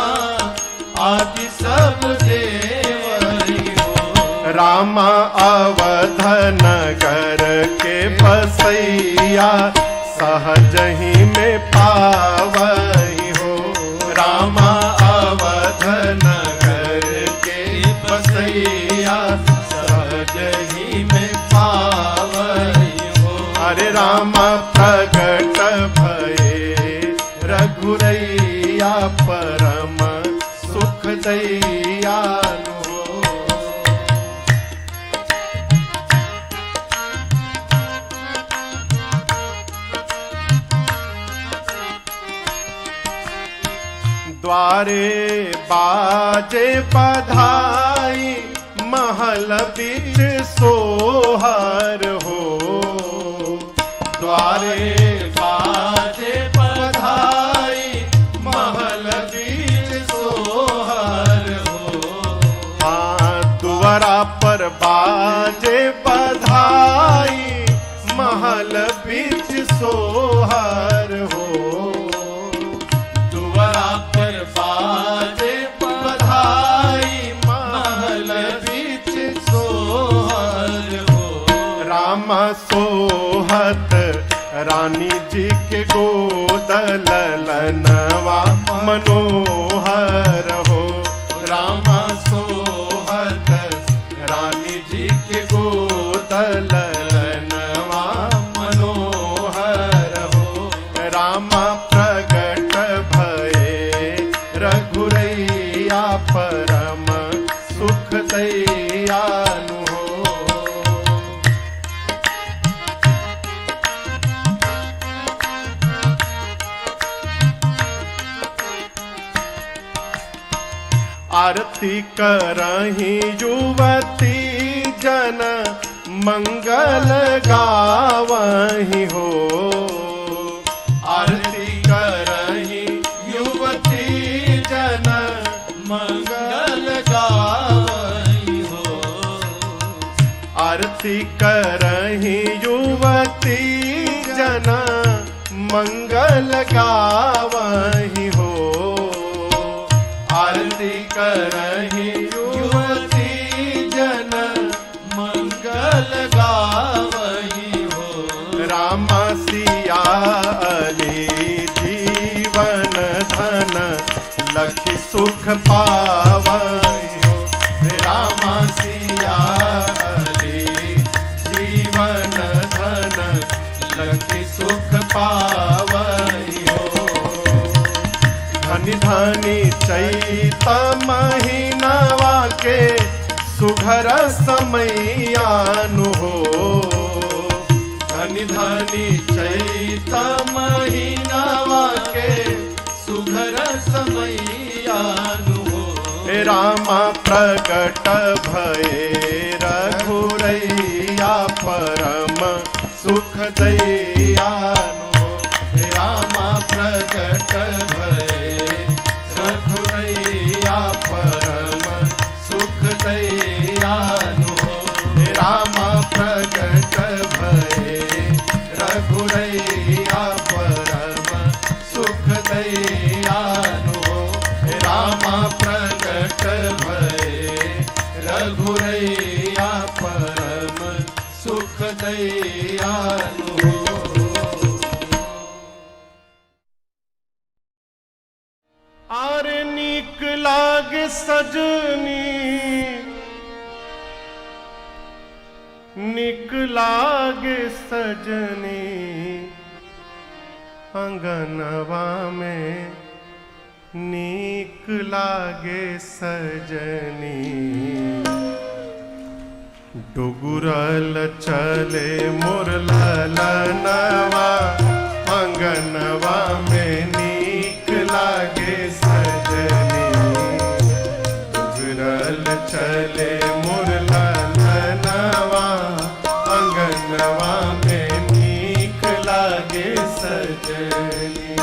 आदि सब देवहि हो। रामा अवध नगर के बसैया सहजहि में पावहि हो। रामा अवध नगर के बसैया सहजहि में पावहि हो। अरे रामा प्रगट भये रघुरैया परम सुख दैयानु हो। द्वारे बाजे बधाई महल बीच सोहर हो। द्वारे बाजे बधाई महल बीच सोहर हो। हाँ दुआरा पर बाजे बधाई महल बीच सोहर हो। दुआरा पर बाजे बधाई महल बीच सोहर हो। रामा सोहत रानी जी के गोद ललनवा मनोहर हो। रामा ललनवा मनोहर हो। रामा प्रगट भये रघुरैया परम सुख दैयानु हो। आरती करही युवती जन मंगल गावही हो। आरती करही युवती जन मंगल गावही हो। आरती करही युवती जन मंगल गावही हो। आरती करही युवती जन मंगल गावही हो। रामा सिया अली जीवन धन लखि सुख पावही हो। रामा सिया अली जीवन धन लखि सुख पावही हो। धनी धनी चैत महीनावा के सुघर समयानु हो। धनी धनी चैत महीनावा के सुघर समयानु हो। रामा प्रगट भये रघुरैया परम सुख दैयानु हो। रामा प्रगट भये रघुरैया परम सुख दैयानु हो। रामा प्रगट भये रघुरैया परम सुख दैयानु हो। रामा प्रगट भये रघुरैया परम सुख दैयानु हो। आर नीक लागे सजनी नीक लागे सजनी अंगनवा में नीक लागे सजनी। डुगुरल चले मोर ललनवा अंगनवा में नीक लागे सजनी। डुगुरल चले मोर ललनवा अंगनवा में नीक लागे सजनी।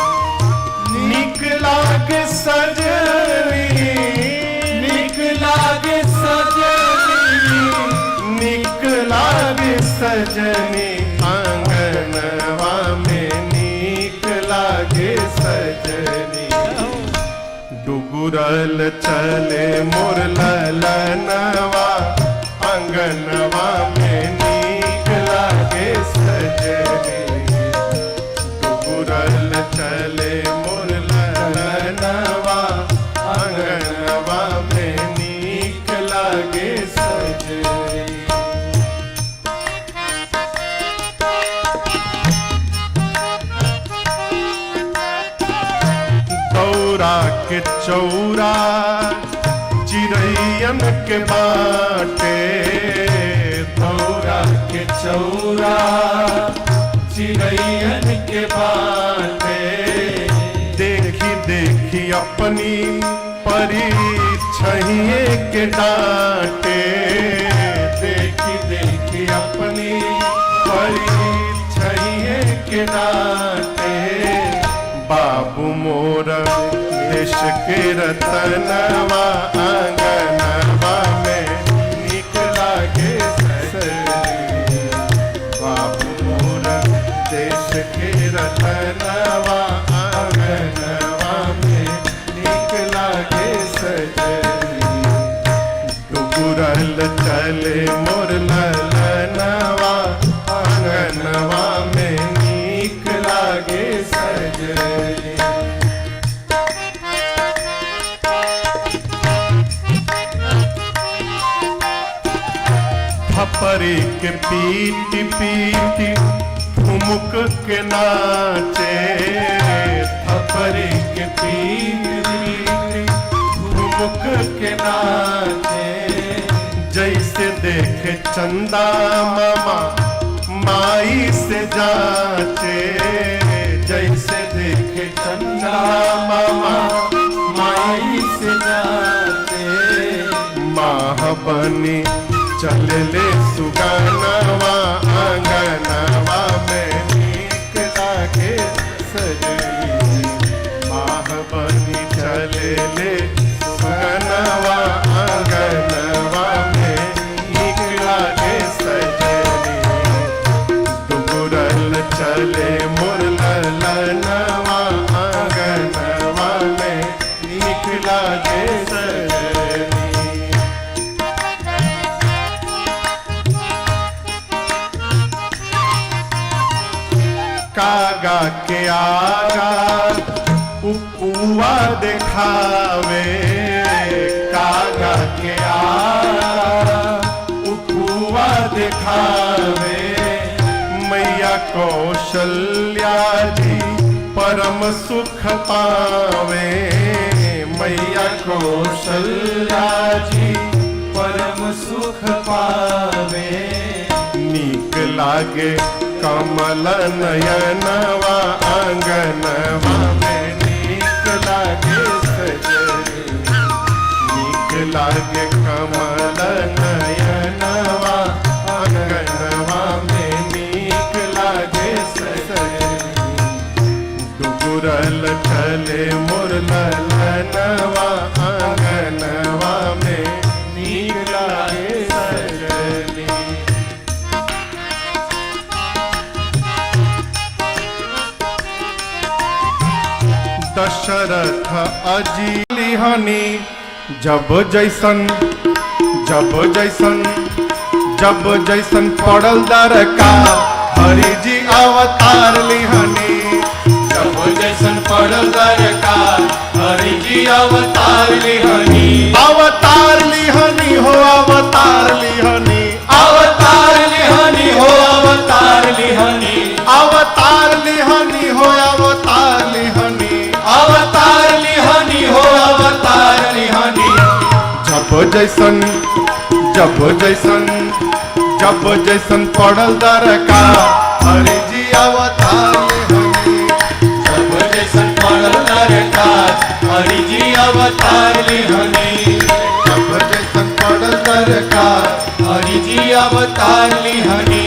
नीक लागे सजनी नीक लागे सजनी नीक लागे सजनी आंगनवा में नीक लागे सजनी। डुगुरल चले मोर ललनवा आंगनवा में नीक लागे सजनी। डुगुरल चले मोर ललनवा आंगनवा में नीक लागे सजनी। दौरा के चौरा चिड़ैयन के बाटे। दौरा के चौरा चिड़ैयन के बाटे। देखी देखी अपनी परिछहिए के डांटे। देखी देखी अपनी परिछहिए के डांटे। बाबू मोर देश के रतनवा आंगनवा में नीक लागे सजनी। बाबू मोर देश के रतनवा आंगनवा में नीक लागे सजनी। डुगुरल चले मोर ललनवा आंगनवा में नीक लागे सजनी। पीटी पीटी ठुमुक के नाचे, थपरी के पीटी ठुमुक के नाचे, जैसे देखे चंदा मामा माई से जाचे, जैसे देखे चंदा मामा माई से जाचे, माह बनी चलले सुगनवा आंगनवा में नीक लागे सजनी, माह बनी चलले सुगनवा आंगनवा में नीक लागे सजनी, डुगुरल चले मुरलनवा आंगनवा में नीक लागे सजनी। कागा के आगा उपुआ दिखावे, कागा के आगा उपुआ दिखावे, मैया कौशल्या जी परम सुख पावे, मैया कौशल्या जी परम सुख पावे, नीक लागे कमल नयनवा आंगनवा में नीक लागे सजनी, नीक लागे कमल नयनवा आंगनवा में नीक लागे सजनी, डुगुरल चले मुरलनवा आंगनवा में नीक लागे सजनी। दशरथ अजी हनी जब जैसन जब जैसन पड़ल दरकार, हरि जी अवतार लिहनी,
जब जैसन पड़ल दरकार, हरि जी अवतार लिहनी,
अवतार लिहनी हो अवतार लिहनी,
अवतार लिहनी हो अवतार लिहनी,
अवतार लिहनी हो अवतार लिहनी,
अवतार लिहनी हो अवतार लिहनी,
जब जैसन पड़ल दरकार, हरि जी अवतार लिहनी,
जब जैसन पड़ल दरकार, हरि जी अवतार लिहनी,
जब जैसन पड़ल दरकार,
हरि जी अवतार लिहनी,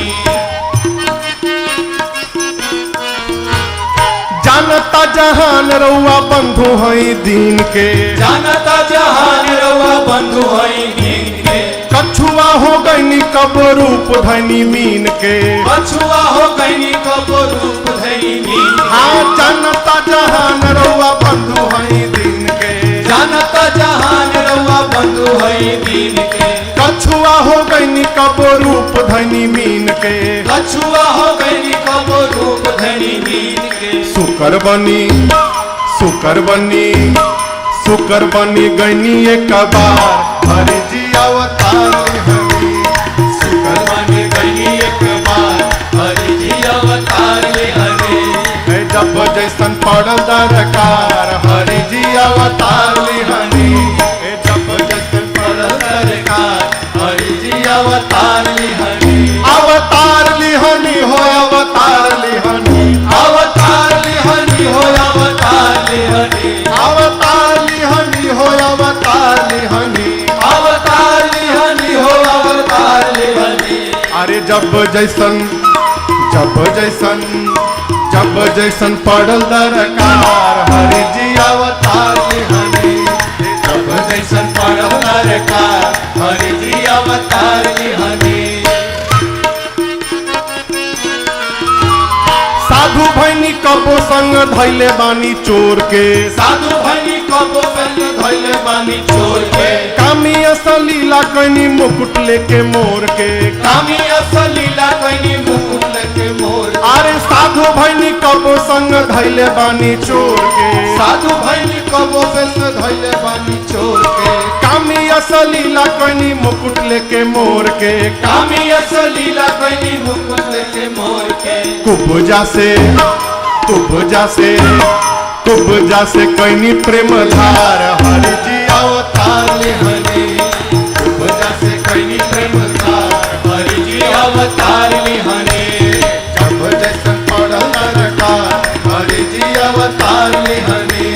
जानता जहान रउआ बंधु हई दीन के,
जानता जहान रउआ बंधु हई दीन के,
कछुआ हो गईनी कब रूप धनी मीन के,
कछुआ हो गईनी कब रूप धनी मीन के,
हाँ जानता जहान रउआ बंधु हई दीन के,
जानता जहान रउआ बंधु हई दीन के,
कछुआ हो गईनी कब रूप धनी मीन के,
कछुआ हो गईनी कब रूप धनी मीन के,
सुकर बनी गईनी एक बार, हरि जी अवतार लिहनी,
सुकर बनी गईनी एक बार, हरि जी अवतार लिहनी,
जब जैसन पड़ल दरकार, हरि जी अवतार लिहनी,
जब जैसन पड़ल दरकार, हरि जी अवतार लिहनी,
अवतार लिहनी हो अवतार लिहनी,
अवतार लिहनी हो अवतार लिहनी,
अवतार लिहनी हो अवतार लिहनी,
अवतार लिहनी हो अवतार लिहनी,
अरे जब जैसन पड़ल दरकार, हरि जी अवतार लिहनी,
जब जैसन पड़ल दरकार, हरि जी अवतार लिहनी,
साधु भैनी कबो संग धैले बानी चोर के,
साधु भनी कबो संग धैले बानी चोर के,
कामी असलीला कनी मुकुट लेके मोर के,
कामी असलीला कनी मुकुट लेके मोर के,
अरे साधु भैनी कबो संग धैले बानी चोर के,
साधु भनी कबो संग धैले बानी चोर के,
कामी असलीला कोनी मुकुट लेके मोर के,
कामी असलीला कोनी मुकुट लेके मोर के,
कुब्जा से कोनी प्रेम धार हरि जी अवतार लिहनी,
कुब्जा से कोनी प्रेम धार हरि जी अवतार लिहनी,
जब जैसन पड़ल दरकार हरि जी अवतार लिहनी,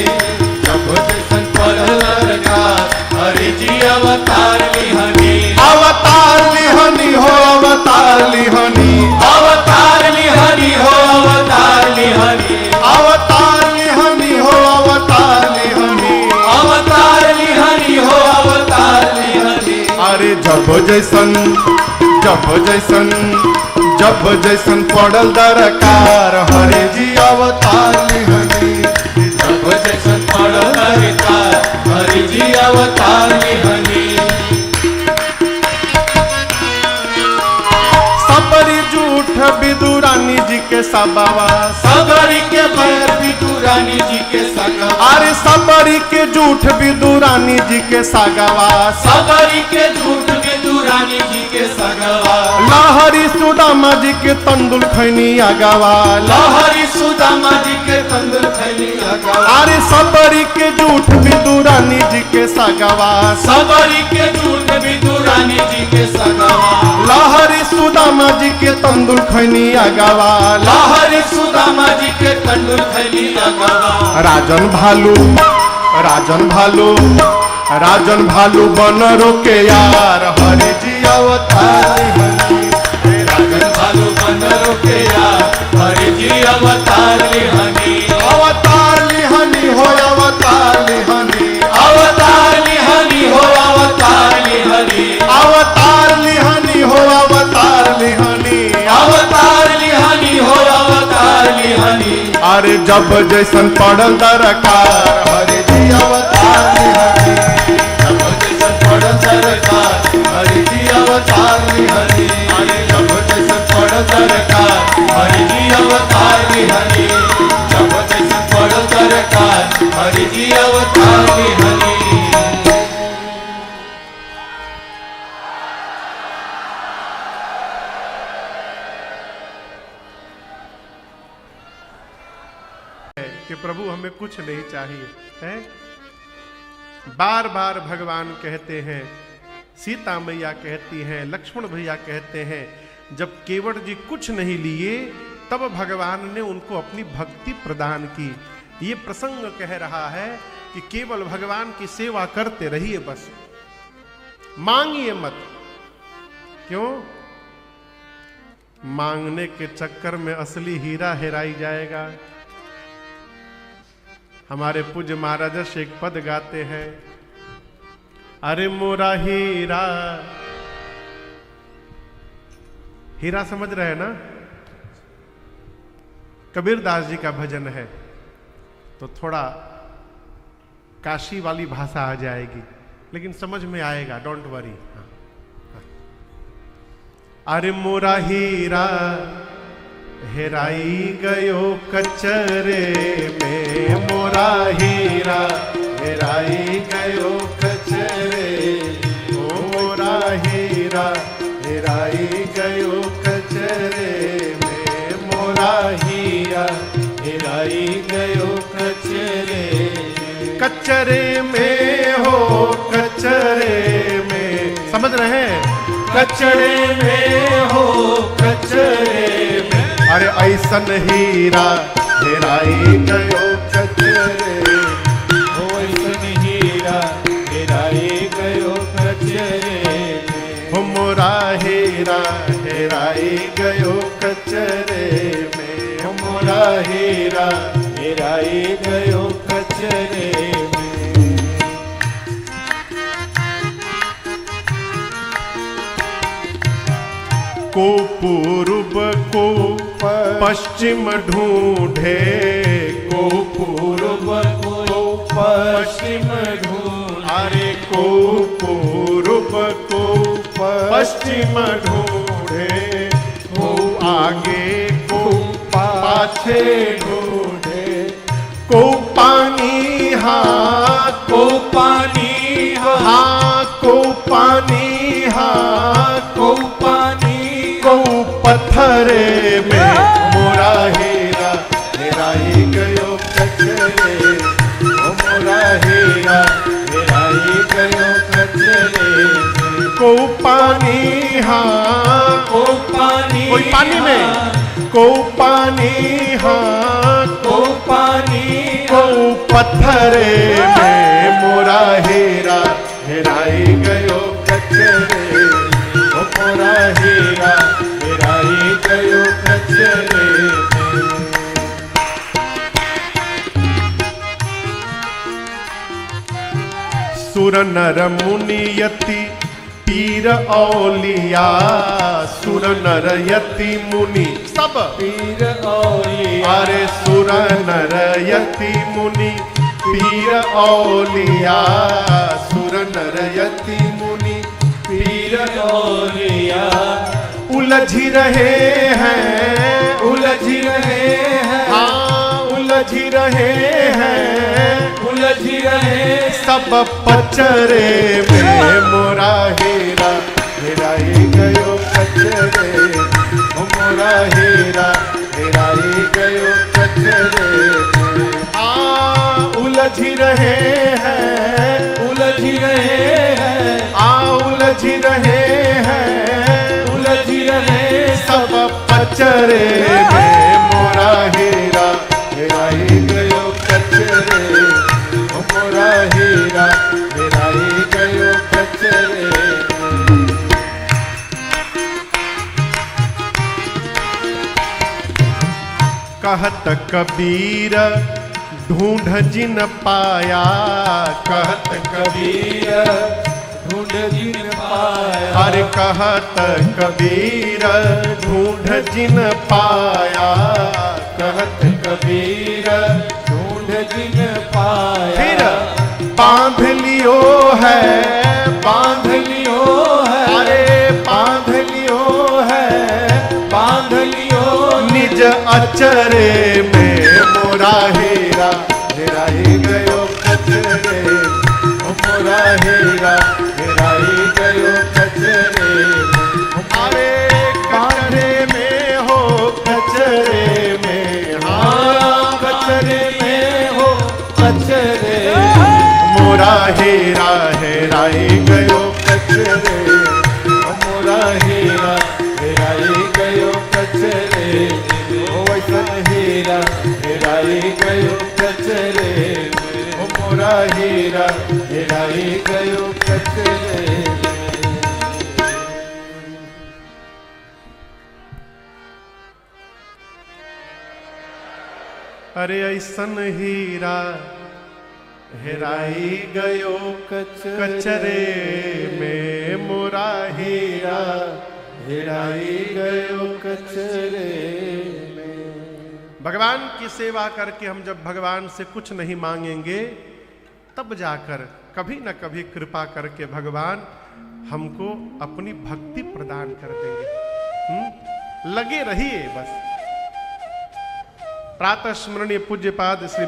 जब जैसन पड़ल दरकार हरि जी अवतार लिहनी,
अवतार लिहनी हो अवतार लिहनी,
अवतार लिहनी हो अवतार लिहनी,
अवतार लिहनी हो अवतार लिहनी,
अवतार लिहनी हो अवतार लिहनी।
अरे जब जैसन पड़ल दरकार हरि जी अवतार लिहनी,
जब जैसन पड़ल दरकार हरि जी अवतार लिहनी,
सबरी झूठ विदुरानी जी के सबावा,
सबरी के बैर विदुरानी जी के सगवा,
अरे सबरी के झूठ विदुरानी जी के सगावा,
सबरी के झूठ विदुरानी जी के सगवा,
लहरी सुदामा जी के तंदुल खैनी अगवा,
लहरी सुदामा जी के तंदुल खैनी अगवा,
अरे सबरी के झूठ विदुरानी जी के सगावा,
सबरी के झूठ विदुरानी जी के सगवा,
लहरी सुदामा जी के तंदुल खैनी अगवा,
लहरी सुदामा जी के तंदुल खैनी अगवा,
राजन भालू बनरो के यार हरि जी अवतार लिहनी,
राजन भालू बनरो के यार हरि जी अवतार लिहनी,
अवतार लिहनी हो अवतार लिहनी,
अवतार लिहनी हो अवतार लिहनी,
अवतार लिहनी हो अवतार लिहनी,
अवतार लिहनी हो अवतार लिहनी,
अरे जब जैसन पड़ल दरकार हरि जी अवतार लिहनी,
जब जैसन पड़ल दरकार हरि जी अवतार लिहनी, जब जैसन पड़ल दरकार हरि जी अवतार लिहनी, जब जैसन पड़ल दरकार हरि जी अवतार लिहनी।
कि प्रभु हमें कुछ नहीं चाहिए है। बार बार भगवान कहते हैं, सीता मैया कहती हैं, लक्ष्मण भैया कहते हैं, जब केवट जी कुछ नहीं लिए तब भगवान ने उनको अपनी भक्ति प्रदान की। ये प्रसंग कह रहा है कि केवल भगवान की सेवा करते रहिए, बस मांगिए मत। क्यों? मांगने के चक्कर में असली हीरा हेराई जाएगा। हमारे पूज्य महाराज एक पद गाते हैं, अरे मोरा हीरा। हीरा समझ रहे हैं ना? कबीरदास जी का भजन है, तो थोड़ा काशी वाली भाषा आ जाएगी, लेकिन समझ में आएगा, डोंट वरी। अरे मोरा हीरा हेराई गयो कचरे में, मोरा हीरा हेराई गयो कचरे, ओ मोरा हीरा हेराई गयो कचरे में, मोरा हीरा
हेराई गयो कचरे,
कचरे में हो, कचरे में। समझ रहे हैं?
कचरे में हो, कचरे में।
अरे ऐसन हीरा हेराई गयो कचरे,
हो ऐसन हीरा हेराई गयो कचरे में,
हो मोरा हीरा हेराई गयो कचरे में,
हो मोरा हीरा हेराई गयो कचरे में।
को पूर्व को पश्चिम ढूंढे,
को पूर्व को पश्चिम ढूंढे,
अरे को पूर्व को पश्चिम ढूंढे, को आगे को पाछे ढूंढे, को पानी हाथ,
को पानी
हाथ पत्थरे में मोरा हीरा हेराई गयो कचरे ओ मोरा हीरा हेराई गयो कचरे को पानी हाँ
को पानी
कोई पानी में को पानी हाँ
को पानी
को पत्थरे में मोरा हीरा हेराई गयो कचरे ओ मोरा हीरा हेराई गयो कचरे सुर नर मुनि यति पीर औलिया सुर नर यति मुनि सब
पीर औलिया
अरे सुर नर यति मुनि पीर औलिया सुर नर यति मुनि
पीर औलिया
उलझी रहे हैं
उलझ रहे हैं
हाँ उलझी रहे हैं
उलझ रहे
सब पचरे में मोरा हीरा हेराई गयो कचरे ओ मोरा हीरा हेराई गयो कचरे उलझी रहे हैं
उलझ रहे हैं
उलझ रहे हैं
उलझ रहे
सब पचरे में मोरा हीरा हेराई गयो कचरे ओ मोरा हीरा हेराई गयो कचरे कहत कबीर ढूंढ जिन पाया कहत
कबीर ढूंढ जिन पाया
अरे कहत कबीर ढूंढ जिन पाया कहत
कबीर ढूंढ जिन पाया
फिर बांध लियो है
बांध लियो है
अरे बांध लियो है
बांध लियो
निज अचरे में मोरा हीरा हेराई गयो कचरे ओ मोरा हीरा हेराई गयो कचरे अरे कचरे में हो कचरे में हाँ कचरे में हो
कचरे
मोरा हीरा हेराई गयो कचरे ओ मोरा हीरा हेराई गयो कचरे ओ वैसन हीरा हेराई गयो कचरे ओ मोरा हीरा हेराई गयो कचरे अरे ऐसन हीरा हेराई गयो कचरे में मोरा हीरा हेराई गयो कचरे में। भगवान की सेवा करके हम जब भगवान से कुछ नहीं मांगेंगे तब जाकर कभी न कभी कृपा करके भगवान हमको अपनी भक्ति प्रदान कर देंगे। लगे रहिए बस। प्रातः स्मरणीय पूज्यपाद श्री